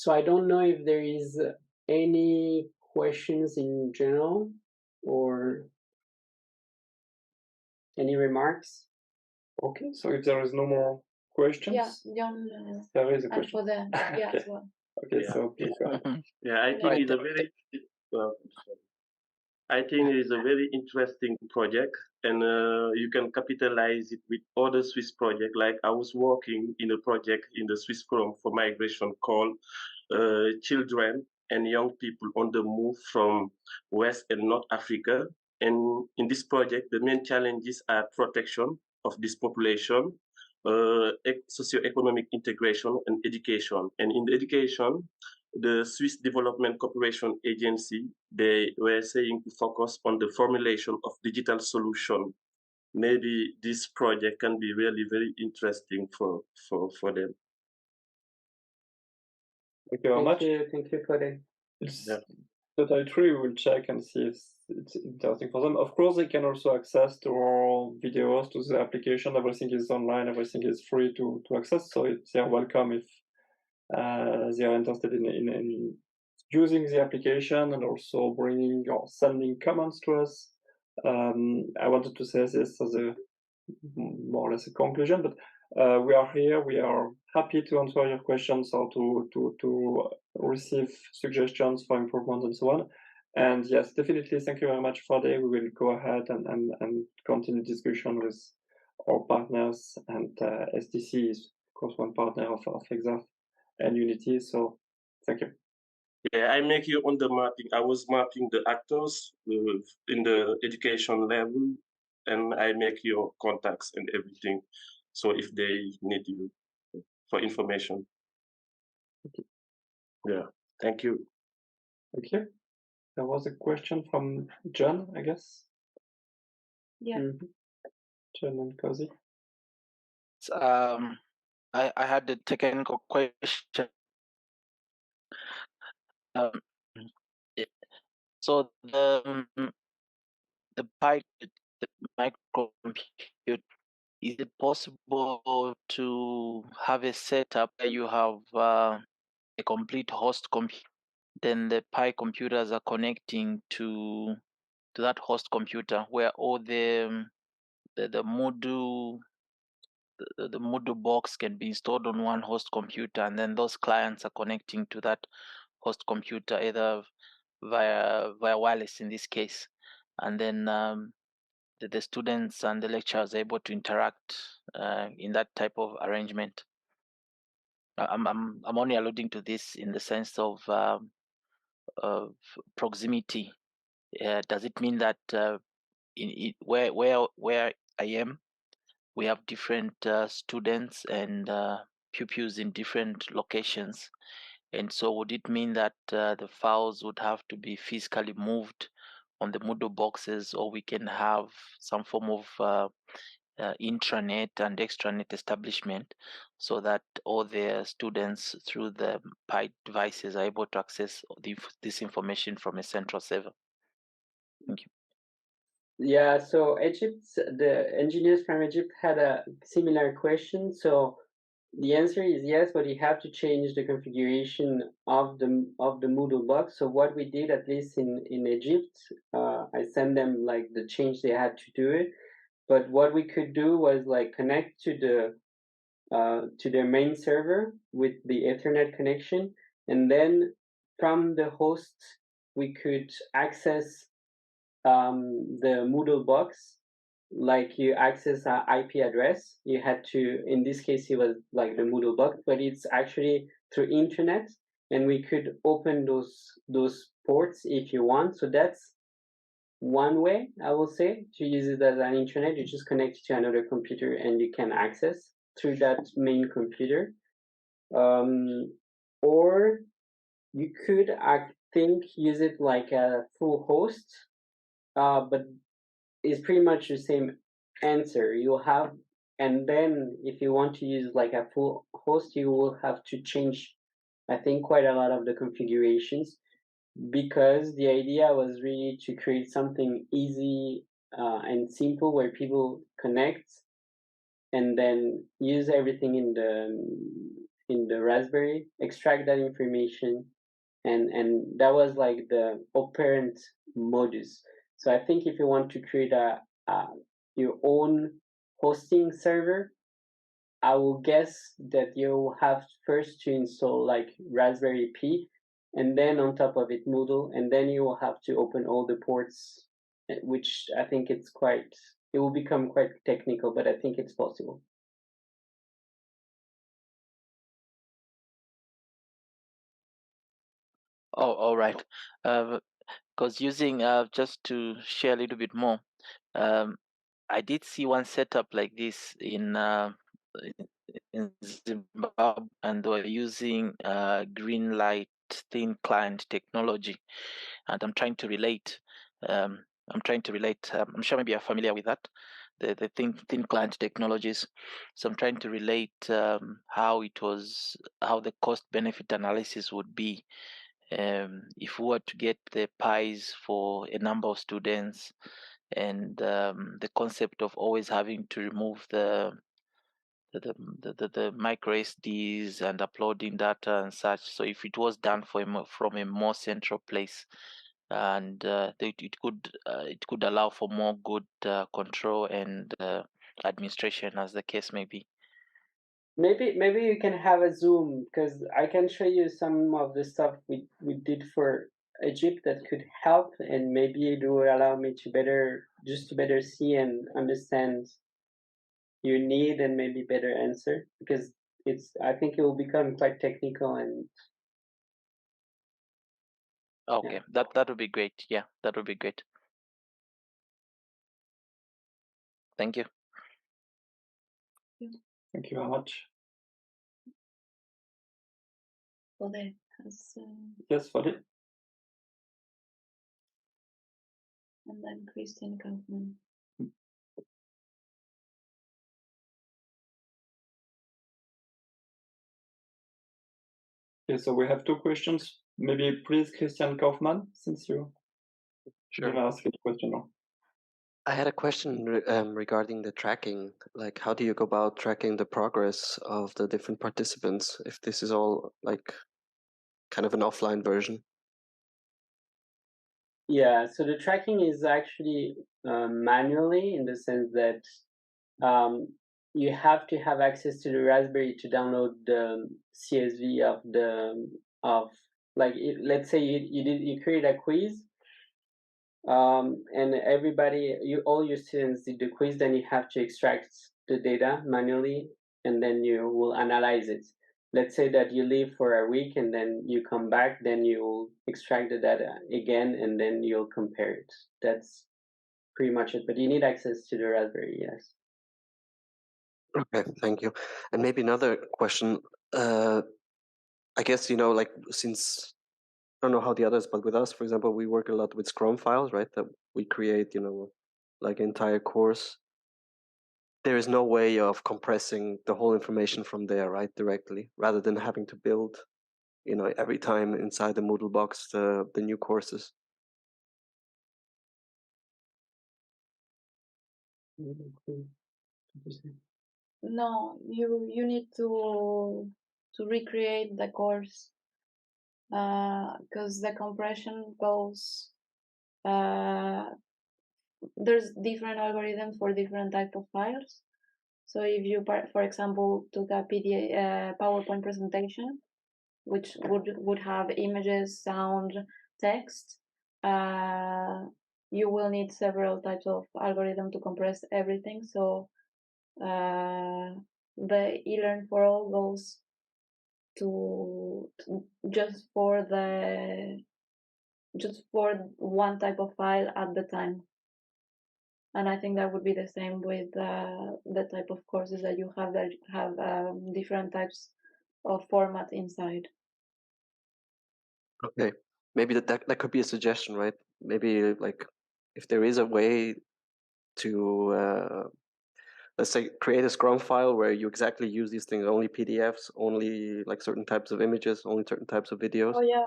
So I don't know if there is any questions in general or any remarks. Okay, so if there is no more questions, John, there is a and question. for the Okay. as well. Okay, Yeah. so please go ahead. Yeah, I think it's a very I think it is a very interesting project, and you can capitalize it with other Swiss projects. Like I was working in a project in the Swiss Forum for Migration called Children and Young People on the Move from West and North Africa. And in this project, the main challenges are protection of this population, socioeconomic integration, and education. And in the education, the Swiss Development Cooperation Agency, they were saying to focus on the formulation of digital solution. Maybe this project can be really very interesting for them. Thank you very much. Thank you for that. It's Yeah. totally true. We will check and see if it's interesting for them. Of course, they can also access to our videos, to the application. Everything is online. Everything is free to access. So they are welcome if they are interested in using the application and also bringing or sending comments to us. I wanted to say this as a more or less a conclusion, but we are here. We are happy to answer your questions or to receive suggestions for improvement and so on. And yes, definitely, thank you very much for today. We will go ahead and continue discussion with our partners, and SDC is, of course, one partner of EXAF and Unity. So thank you. Yeah, I make you on the mapping. I was mapping the actors in the education level, and I make your contacts and everything. So if they need you for information. Yeah, thank you. Thank you. There was a question from John, I guess. Yeah. Mhm. John and Cozy. I had a technical question. So the microcomputer, is it possible to have a setup where you have a complete host computer, then the Pi computers are connecting to that host computer, where all the Moodle the Moodle box can be installed on one host computer, and then those clients are connecting to that host computer either via wireless in this case, and then the students and the lecturers are able to interact in that type of arrangement. I'm only alluding to this in the sense of proximity. Does it mean that where I am, we have different students and pupils in different locations, and so would it mean that the files would have to be physically moved on the Moodle boxes, or we can have some form of intranet and extranet establishment so that all the students through the Pi devices are able to access this information from a central server? Thank you. Yeah, so the engineers from Egypt had a similar question. So the answer is yes, but you have to change the configuration of the Moodle box. So what we did, at least in Egypt, I sent them like the change they had to do it. But what we could do was like connect to their main server with the Ethernet connection, and then from the host we could access the Moodle box. Like you access an IP address, you had to, in this case it was like the Moodle box, but it's actually through internet, and we could open those ports if you want. So that's one way, I will say, to use it as an internet. You just connect it to another computer and you can access through that main computer. Or you could, I think, use it like a full host, but it's pretty much the same answer. You'll have, and then if you want to use like a full host, you will have to change, I think, quite a lot of the configurations, because the idea was really to create something easy and simple where people connect and then use everything in the Raspberry, extract that information, and that was like the operant modus. So I think if you want to create your own hosting server, I will guess that you have first to install like Raspberry Pi, and then on top of it Moodle, and then you will have to open all the ports, which I think it will become quite technical, but I think it's possible. Oh, all right. Because using just to share a little bit more, I did see one setup like this in Zimbabwe, and they were using Greenlight thin client technology, and I'm trying to relate. I'm sure maybe you're familiar with that, the thin client technologies. So I'm trying to relate how the cost benefit analysis would be if we were to get the pies for a number of students, and the concept of always having to remove the micro SDs and uploading data and such. So if it was done from a more central place, and it could allow for more good control and administration, as the case may be. Maybe you can have a Zoom, because I can show you some of the stuff we did for Egypt that could help, and maybe it will allow me to better see and understand your need and maybe better answer, because I think it will become quite technical. And Okay, that would be great. Yeah, that would be great. Thank you. Thank you very much. Fode has, Yes, Fode. and then Christian Kaufmann. Okay, so we have two questions. Maybe please, Christian Kaufmann, since you didn't ask a question now. I had a question regarding the tracking. Like, how do you go about tracking the progress of the different participants if this is all like kind of an offline version? yeah, so the tracking is actually manually, in the sense that you have to have access to the Raspberry to download the CSV of like let's say you create a quiz, and all your students did the quiz, then you have to extract the data manually, and then you will analyze it. Let's say that you leave for a week and then you come back, then you'll extract the data again, and then you'll compare it. That's pretty much it, but you need access to the Raspberry, yes. Okay, thank you. And maybe another question. I guess, like since I don't know how the others, but with us, for example, we work a lot with Scrum files, right? That we create, like entire course. There is no way of compressing the whole information from there, right? Directly, rather than having to build, every time inside the Moodle box, the new courses. No, you need to recreate the course, because the compression goes. There's different algorithms for different type of files. So if you, for example, took a PowerPoint presentation, which would have images, sound, text, you will need several types of algorithm to compress everything. So the eLearn for All goes to just for one type of file at the time. And I think that would be the same with the type of courses that you have, that have different types of format inside. Okay, maybe that could be a suggestion, right? Maybe like if there is a way to let's say create a Scrum file where you exactly use these things, only PDFs, only like certain types of images, only certain types of videos. Oh yeah.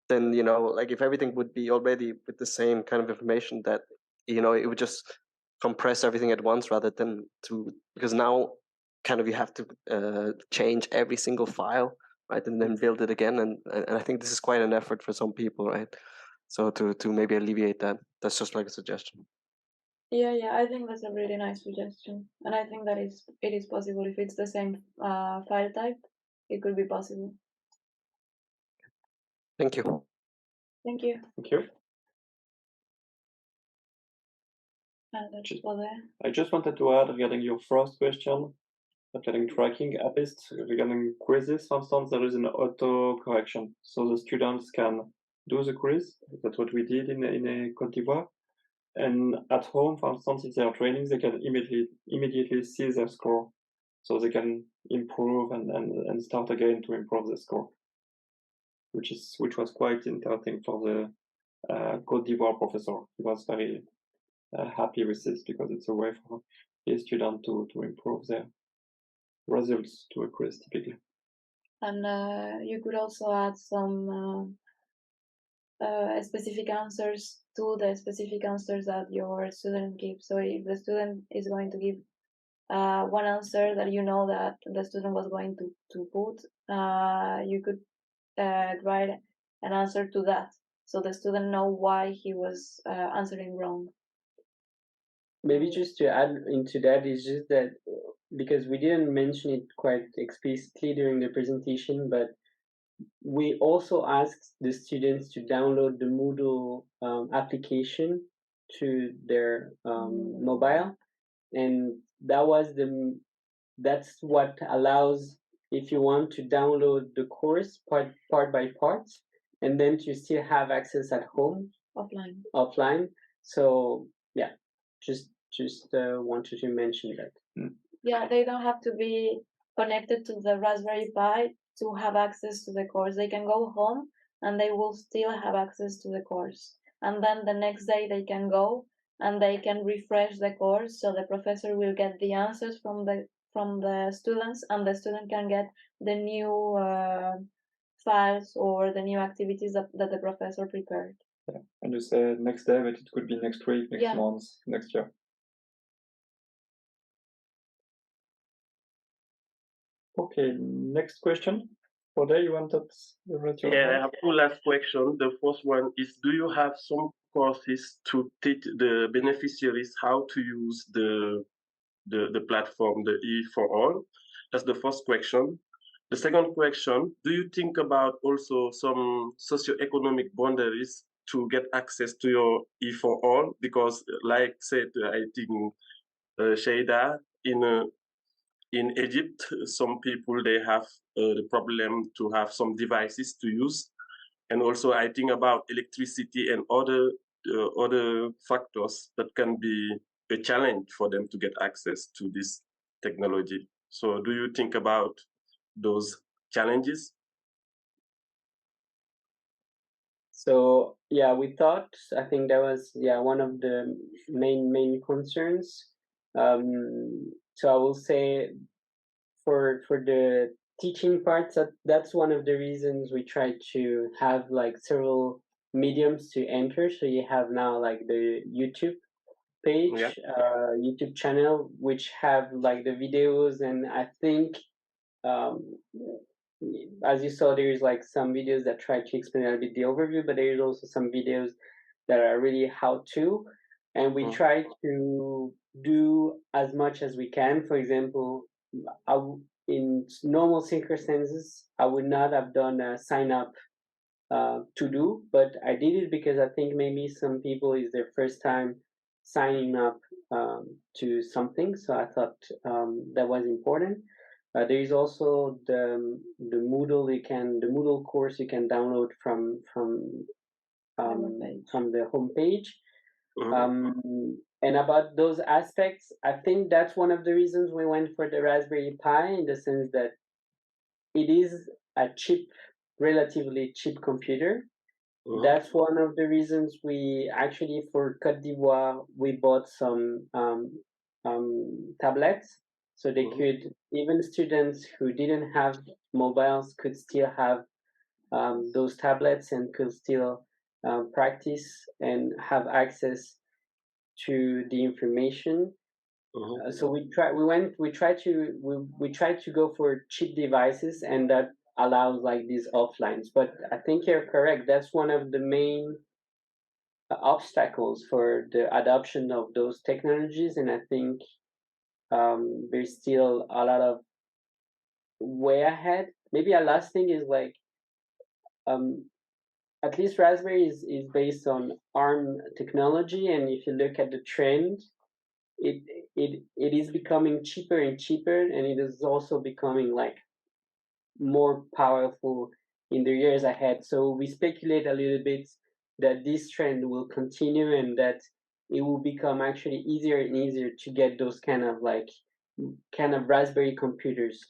Then like if everything would be already with the same kind of information, that it would just compress everything at once, rather than because now kind of you have to change every single file, right, and then build it again. And I think this is quite an effort for some people, right? So to maybe alleviate that, that's just like a suggestion. Yeah, I think that's a really nice suggestion, and I think that it is possible if it's the same file type. It could be possible. Thank you. Thank you. Thank you. I just wanted to add regarding your first question, regarding tracking, at least regarding quizzes, for instance, there is an auto correction. So the students can do the quiz. That's what we did in Côte d'Ivoire. And at home, for instance, if they are training, they can immediately see their score. So they can improve and start again to improve the score, which was quite interesting for the Côte d'Ivoire professor. He was very happy with this because it's a way for his student to improve their results to a quiz typically. And you could also add some specific answers to the specific answers that your student gives. So if the student is going to give one answer that you know that the student was going to put, you could write an answer to that, so the student know why he was answering wrong. Maybe just to add into that is just that because we didn't mention it quite explicitly during the presentation, but we also asked the students to download the Moodle application to their mobile, and that's what allows, if you want to download the course part by part, and then to still have access at home offline. So yeah, just wanted to mention that. Yeah, they don't have to be connected to the Raspberry Pi to have access to the course. They can go home and they will still have access to the course. And then the next day they can go and they can refresh the course, so the professor will get the answers from the students, and the student can get the new files or the new activities that the professor prepared. Yeah. And you say next day, but it could be next week, next month, next year. Okay, next question. Ode, you wanted to raise your hand? I have two last questions. The first one is, do you have some courses to teach the beneficiaries how to use the platform, the E4All? That's the first question. The second question, do you think about also some socioeconomic boundaries to get access to your E4All? Because like said, I think Sheida, in Egypt, some people, they have the problem to have some devices to use. And also I think about electricity and other factors that can be a challenge for them to get access to this technology. So do you think about those challenges? So yeah, we thought, I think that was one of the main concerns. So I will say for the teaching parts, that's one of the reasons we try to have like several mediums to enter. So you have now like the YouTube page, YouTube channel, which have like the videos, and I think as you saw, there's like some videos that try to explain a little bit the overview, but there's also some videos that are really how to, and we try to do as much as we can. For example, in normal circumstances, I would not have done a sign up to do, but I did it because I think maybe some people is their first time signing up to something, so I thought that was important. There is also the Moodle. The Moodle course you can download from the homepage. And about those aspects, I think that's one of the reasons we went for the Raspberry Pi, in the sense that it is a relatively cheap computer. That's one of the reasons we actually, for Côte d'Ivoire, we bought some tablets, so they could, even students who didn't have mobiles could still have those tablets and could still practice and have access to the information. So we tried to go for cheap devices, and that allows like these offlines. But I think you're correct. That's one of the main obstacles for the adoption of those technologies, and I think there's still a lot of way ahead. Maybe a last thing is like um, at least Raspberry is based on ARM technology, and if you look at the trend, it it is becoming cheaper and cheaper, and it is also becoming like more powerful in the years ahead. So we speculate a little bit that this trend will continue and that it will become actually easier and easier to get those kind of Raspberry computers.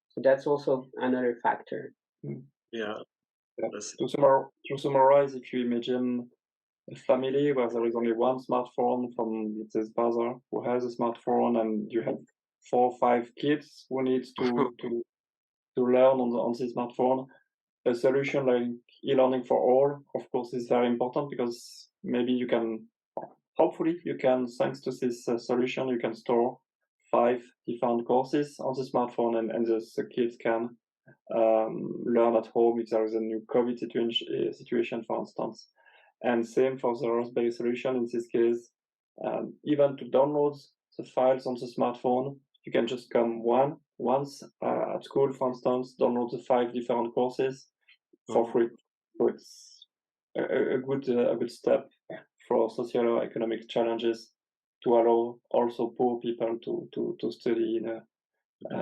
So that's also another factor. Yeah. Yeah. That's To summarize, if you imagine a family where there is only one smartphone from, let's say, the father who has a smartphone, and you have 4 or 5 kids who need to learn on this smartphone, a solution like e-learning for all, of course, is very important, because maybe you can, hopefully, you can, thanks to this solution, you can store 5 different courses on the smartphone, and the kids can learn at home if there is a new COVID situation, for instance. And same for the Raspberry solution. In this case, even to download the files on the smartphone, you can just come once at school, for instance, download the 5 different courses for free. So it's a good step for socio-economic challenges to allow also poor people to study in a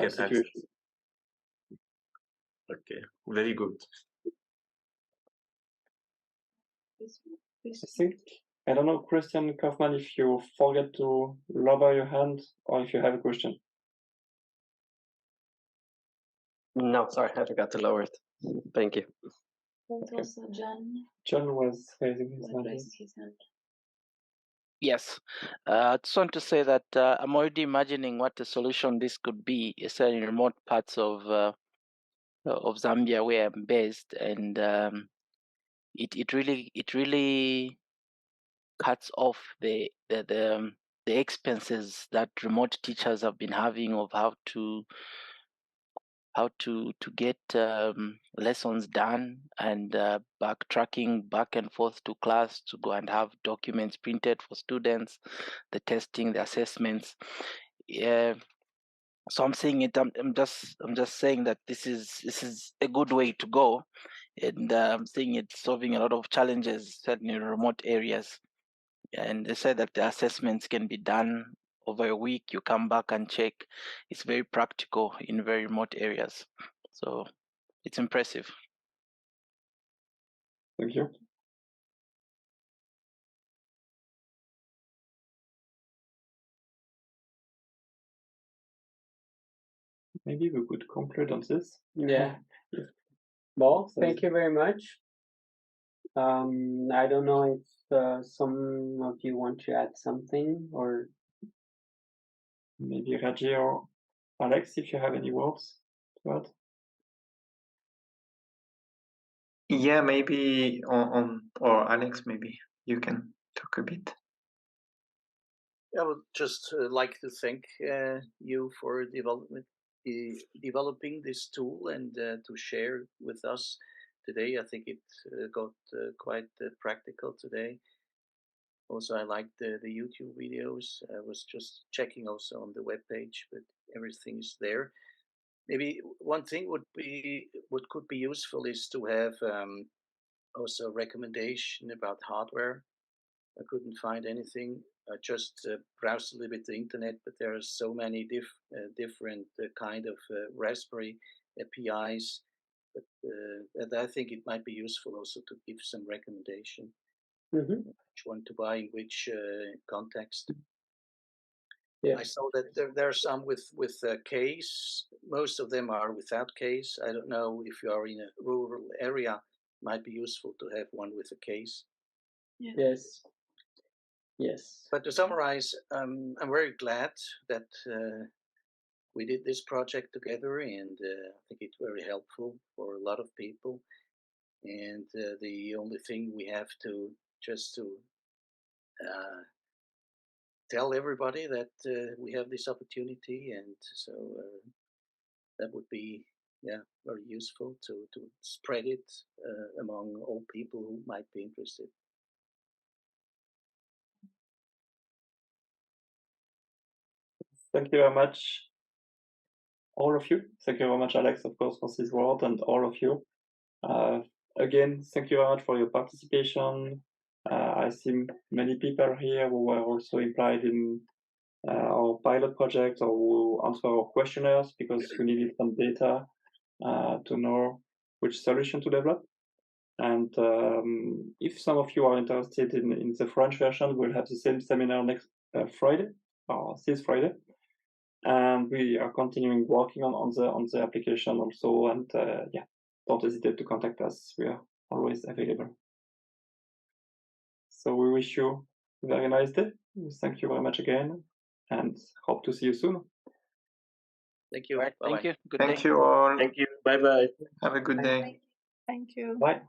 get situation. access. Okay, very good. I think, I don't know, Christian Kaufmann, if you forget to lower your hand or if you have a question. No, sorry, I forgot to lower it. Thank you. But Okay. also John John was raising his hand. raised his hand. Yes, I just want to say that I'm already imagining what the solution this could be, especially in remote parts of Zambia where I'm based, and it really cuts off the expenses that remote teachers have been having of how to get lessons done, and backtracking back and forth to class to go and have documents printed for students, the testing, the assessments. Yeah. So I'm saying it. I'm just saying that this is a good way to go, and I'm saying it's solving a lot of challenges, certainly in remote areas. And they said that the assessments can be done over a week. You come back and check. It's very practical in very remote areas. So it's impressive. Thank you. Maybe we could conclude on this. Yeah. Well, thank you very much. I don't know if some of you want to add something, or Maybe Raji or Alex, if you have any words to add. Yeah, maybe or Alex, maybe you can talk a bit. I would just like to thank you for developing this tool and to share with us today. I think it got quite practical today. Also, I liked the YouTube videos. I was just checking also on the webpage, but everything is there. Maybe one thing what could be useful is to have also a recommendation about hardware. I couldn't find anything. I just browsed a little bit the internet, but there are so many different kind of Raspberry APIs. But and I think it might be useful also to give some recommendation. Which one to buy in which context. yeah. I saw that there are some with a case. Most of them are without case. I don't know if you are in a rural area. It might be useful to have one with a case. Yeah. Yes. Yes. But to summarize, I'm very glad that we did this project together, and I think it's very helpful for a lot of people. And the only thing we have to just to tell everybody that we have this opportunity, and so that would be very useful to spread it among all people who might be interested. Thank you very much, all of you. Thank you very much, Alex, of course, for this word, and all of you. Again, thank you very much for your participation. I see many people here who were also implied in our pilot project, or who answer our questionnaires because you needed some data to know which solution to develop. And if some of you are interested in the French version, we'll have the same seminar next Friday, or this Friday. And we are continuing working on the application also. And yeah, don't hesitate to contact us. We are always available. So we wish you a very nice day. Thank you very much again, and hope to see you soon. Thank you. Right. Bye-bye. Thank you. Good Thank day. you all. Thank you. Bye bye. Have a good day. Thank you. Bye.